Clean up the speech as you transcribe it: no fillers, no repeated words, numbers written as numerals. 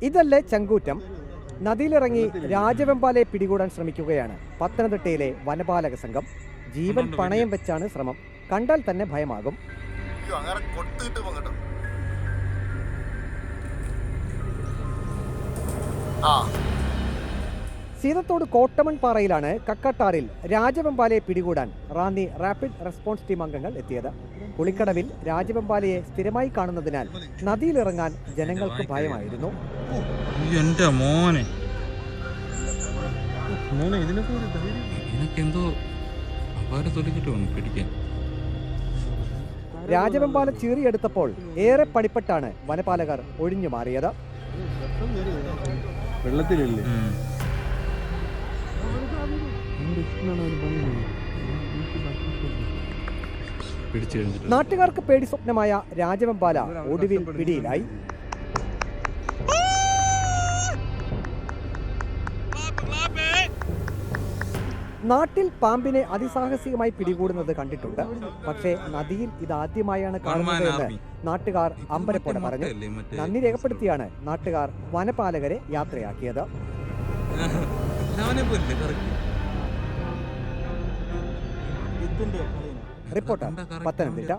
ഇതല്ലേ ചങ്കൂറ്റം. നദിയിലിറങ്ങി രാജവെമ്പാലയെ പിടികൂടാൻ ശ്രമിക്കുകയാണ് പത്തനംതിട്ടയിലെ വനപാലക സംഘം. ജീവൻ പണയം വെച്ചാണ് ശ്രമം. കണ്ടാൽ തന്നെ ഭയമാകും. സീതത്തോട് കോട്ടമൺ പാറയിലാണ് കക്കട്ടാറിൽ രാജവെമ്പാലയെ പിടികൂടാൻ റാന്നി റാപ്പിഡ് റെസ്പോൺസ് ടീം അംഗങ്ങൾ എത്തിയത്. കുളിക്കടവിൽ രാജവെമ്പാലയെ സ്ഥിരമായി കാണുന്നതിനാൽ നദിയിലിറങ്ങാൻ ജനങ്ങൾക്ക് ഭയമായിരുന്നു. രാജവെമ്പാല ചീറിയെടുത്തപ്പോൾ ഏറെ പണിപ്പെട്ടാണ് വനപാലകർ ഒഴിഞ്ഞു മാറിയത്. വെള്ളത്തിലല്ലേ നാട്ടുകാർക്ക് പേടി സ്വപ്നമായ രാജവെമ്പാല ഒടുവിൽ പിടിയിലായി. നാട്ടിൽ പാമ്പിനെ അതിസാഹസികമായി പിടികൂടുന്നത് കണ്ടിട്ടുണ്ട്. പക്ഷേ നദിയിൽ ഇതാദ്യമായാണ് കാണുന്നത് എന്ന് നാട്ടുകാർ അമ്പരപ്പോടെ പറഞ്ഞു. നന്ദി രേഖപ്പെടുത്തിയാണ് നാട്ടുകാർ വനപാലകരെ യാത്രയാക്കിയത്. റിപ്പോർട്ടർ, പത്തനംതിട്ട.